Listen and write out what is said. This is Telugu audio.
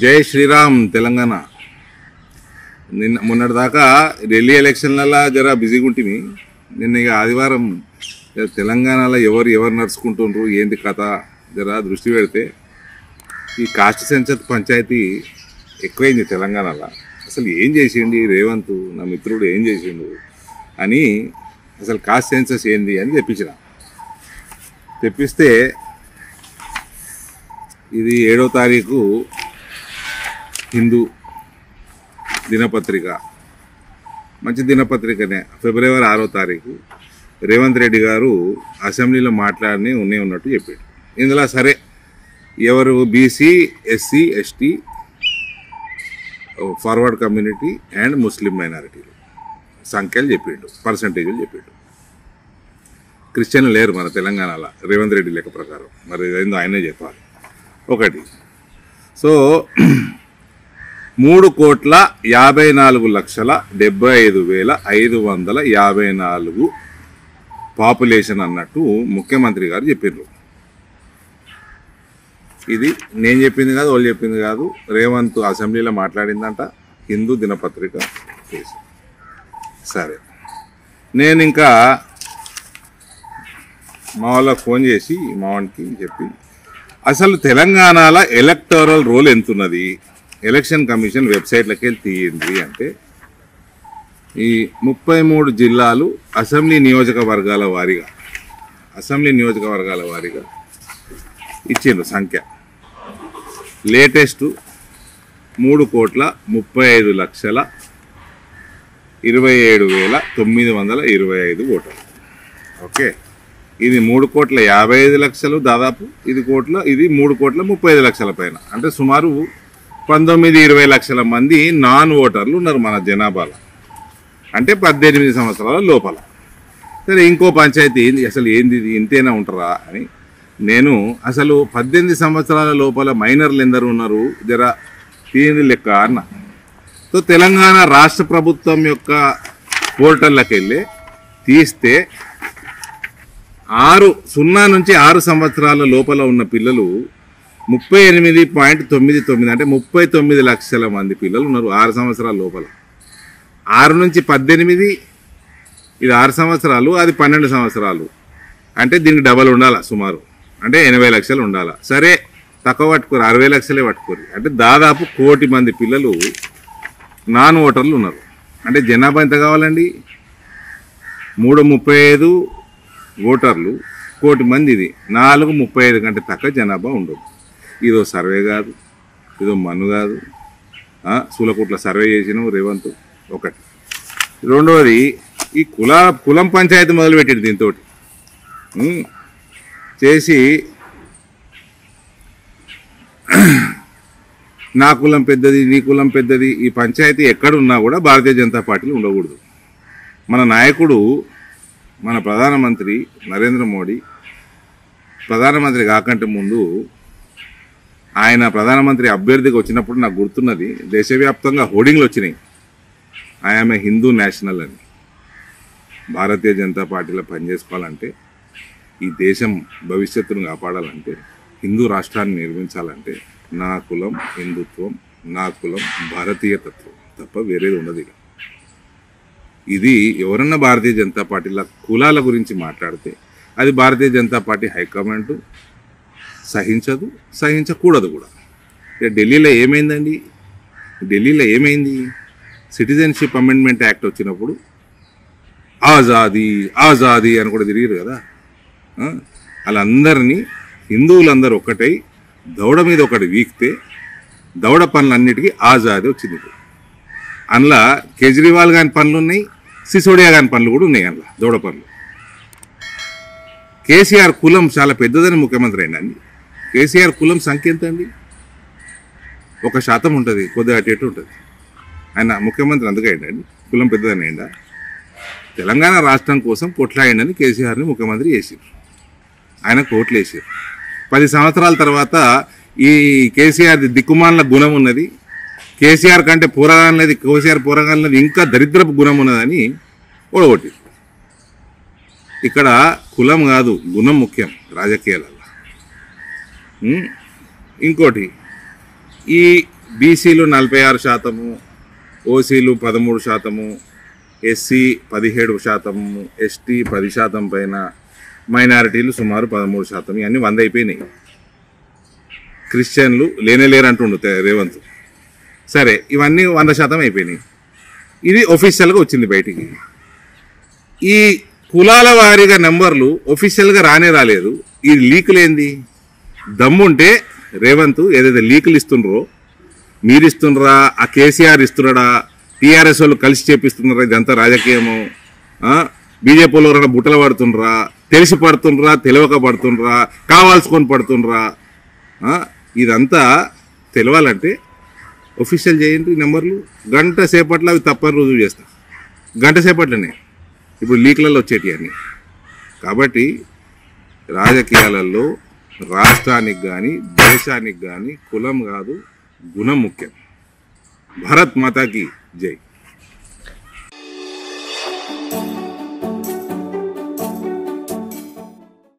జై శ్రీరామ్ తెలంగాణ. మొన్నటిదాకా ఢిల్లీ ఎలక్షన్లలో జర బిజీగా ఉంటుంది. నిన్న ఇక ఆదివారం తెలంగాణలో ఎవరు నడుచుకుంటుండ్రు ఏంది కథ జర దృష్టి పెడితే ఈ కాస్ట్ సెన్సస్ పంచాయతీ ఎక్కువైంది తెలంగాణలో. అసలు ఏం చేసిండు రేవంత్ నా మిత్రుడు ఏం చేసిండు అని అసలు కాస్ట్ సెన్సస్ ఏంది అని తెప్పిస్తే ఇది 7వ తారీఖు హిందూ దినపత్రిక, మంచి దినపత్రికనే. ఫిబ్రవరి 6వ తారీఖు రేవంత్ రెడ్డి గారు అసెంబ్లీలో మాట్లాడి ఉన్నట్టు చెప్పాడు. ఇందులో సరే ఎవరు BC, SC, ST, forward community and Muslim మైనారిటీలు సంఖ్యలు చెప్పిండు, పర్సంటేజీలు చెప్పిండు. క్రిస్టియన్లు లేరు మన తెలంగాణలో రేవంత్ రెడ్డి లెక్క ప్రకారం. మరి ఏందో ఆయనే చెప్పాలి. ఒకటి, సో 3,54,75,554 పాపులేషన్ అన్నట్టు ముఖ్యమంత్రి గారు చెప్పారు. ఇది నేను చెప్పింది కాదు, వాళ్ళు చెప్పింది కాదు, రేవంత్ అసెంబ్లీలో మాట్లాడిందంట, హిందూ దినపత్రిక కేసు. సరే, నేను ఇంకా మా వాళ్ళకి ఫోన్ చేసి మా వానికి చెప్పి అసలు తెలంగాణలో ఎలక్టోరల్ రోల్ ఎంతున్నది, ఎలక్షన్ కమిషన్ వెబ్సైట్లకి వెళ్ళి తీయండి అంటే ఈ 33 జిల్లాలు అసెంబ్లీ నియోజకవర్గాల వారీగా ఇచ్చిండ్రు సంఖ్య. లేటెస్ట్ 3,27,925 ఓటర్లు. ఓకే, ఇది 3,55,00,000 దాదాపు, ఇది 3,35,00,000 పైన, అంటే సుమారు 19-20 లక్షల మంది నాన్ ఓటర్లు ఉన్నారు మన జనాభాలో, అంటే 18 సంవత్సరాల లోపల. సరే, ఇంకో పంచాయతీ అసలు ఏంది ఇంతేనా ఉంటారా అని నేను అసలు 18 సంవత్సరాల లోపల మైనర్లు ఎందరు ఉన్నారు జర తీయండి లెక్క అన్న. సో తెలంగాణ రాష్ట్ర ప్రభుత్వం యొక్క పోర్టల్లోకి వెళ్ళి తీస్తే 0 నుంచి 6 సంవత్సరాల లోపల ఉన్న పిల్లలు 38.99, అంటే 39 లక్షల మంది పిల్లలు ఉన్నారు 6 సంవత్సరాల లోపల. 6 నుంచి 18, ఇది 6 సంవత్సరాలు, అది 12 సంవత్సరాలు, అంటే దీనికి డబల్ ఉండాలి సుమారు, అంటే 80 లక్షలు ఉండాలి. సరే, తక్కువ పట్టుకోరు, 60 లక్షలే పట్టుకోరు, అంటే దాదాపు 1 కోటి మంది పిల్లలు నాన్ ఓటర్లు ఉన్నారు. అంటే జనాభా ఎంత కావాలండి? 335 ఓటర్లు 1 కోటి మంది, ఇది 435 కంటే తక్కువ జనాభా ఉండదు. ఇదో సర్వే కాదు, ఇదో మన్ను కాదు, సూలకుట్ల సర్వే చేసినాం రేవంత్. ఒకటి. రెండవది, ఈ కులం పంచాయతీ మొదలుపెట్టింది దీంతో చేసి నా కులం పెద్దది, నీ కులం పెద్దది, ఈ పంచాయతీ ఎక్కడున్నా కూడా భారతీయ జనతా పార్టీలో ఉండకూడదు. మన నాయకుడు, మన ప్రధానమంత్రి నరేంద్ర మోడీ ప్రధానమంత్రి కాకంటే ముందు ఆయన ప్రధానమంత్రి అభ్యర్థిగా వచ్చినప్పుడు నాకు గుర్తున్నది, దేశవ్యాప్తంగా హోర్డింగ్లు వచ్చినాయి, ఆమె హిందూ నేషనల్ అని. భారతీయ జనతా పార్టీలో పనిచేసుకోవాలంటే, ఈ దేశం భవిష్యత్తును కాపాడాలంటే, హిందూ రాష్ట్రాన్ని నిర్మించాలంటే నా కులం హిందుత్వం, నా కులం భారతీయ తత్వం తప్ప వేరేది ఉండదు. ఇది ఎవరన్నా భారతీయ జనతా పార్టీల కులాల గురించి మాట్లాడితే అది భారతీయ జనతా పార్టీ హైకమాండ్ సహించదు, సహించకూడదు కూడా. ఢిల్లీలో ఏమైంది? సిటిజన్షిప్ అమెండ్మెంట్ యాక్ట్ వచ్చినప్పుడు ఆజాదీ అని కూడా తిరిగారు కదా. వాళ్ళందరినీ హిందువులందరూ ఒక్కటై దౌడ మీద ఒకటి వీక్తే దౌడ పనులన్నిటికీ ఆజాదీ వచ్చింది. అందులో కేజ్రీవాల్ గాని పనులు ఉన్నాయి, సిసోడియా గాని పనులు కూడా ఉన్నాయి. అందులో దౌడ పనులు. కేసీఆర్ కులం చాలా పెద్దదని ముఖ్యమంత్రి అయిందండి. కేసీఆర్ కులం సంఖ్య ఎంత అండి? 1% ఉంటుంది, కొద్దిగా అటు ఇటు ఉంటుంది. ఆయన ముఖ్యమంత్రి అందుకే అయిందండి, కులం పెద్దదని అయిందా? తెలంగాణ రాష్ట్రం కోసం కొట్లాడిండని కేసీఆర్ని ముఖ్యమంత్రి చేసారు, ఆయన కోట్లు వేసారు. 10 సంవత్సరాల తర్వాత ఈ కేసీఆర్ది దిక్కుమాల గుణం ఉన్నది, కేసీఆర్ కంటే కేసీఆర్ పోరాగానది ఇంకా దరిద్రపు గుణం ఉన్నదని ఓడగొట్టి. ఇక్కడ కులం కాదు, గుణం ముఖ్యం రాజకీయాలలో. ఇంకోటి, ఈ బీసీలు 46%, ఓసీలు 13%, ఎస్సీ 17%, ఎస్టీ 10% పైన, మైనారిటీలు సుమారు 13%. ఇవన్నీ 100 అయిపోయినాయి. క్రిస్టియన్లు లేనేలేరు అంటుండు రేవంత్. సరే, ఇవన్నీ 100% అయిపోయినాయి. ఇది ఒఫీషియల్గా వచ్చింది బయటికి. ఈ కులాల వారీగా నెంబర్లు ఒఫీషియల్గా రాలేదు. ఈ లీకులు ఏంది? దమ్ముంటే రేవంత్ ఏదైతే లీకులు ఇస్తుండ్రో, మీరు ఇస్తుండ్రా, ఆ కేసీఆర్ ఇస్తున్నాడా, టీఆర్ఎస్ వాళ్ళు కలిసి చేపిస్తున్నారా, ఇదంతా రాజకీయము, బీజేపీ వాళ్ళు బుట్టలు పడుతుండ్రా, తెలిసి పడుతుండ్రా, తెలియక పడుతుండ్రా, కావాల్సుకొని పడుతుండ్రా, ఇదంతా తెలవాలంటే ఒఫీషియల్ చేయండి నెంబర్లు. గంట సేపట్లో అవి తప్పని రుజువు చేస్తా. గంట సేపట్లోనే ఇప్పుడు లీక్లలో వచ్చేటి అన్నీ. కాబట్టి రాజకీయాలలో రాష్ట్రానికి కానీ దేశానికి కానీ కులం కాదు, గుణం ముఖ్యం. భారత్ మాతాకి జై.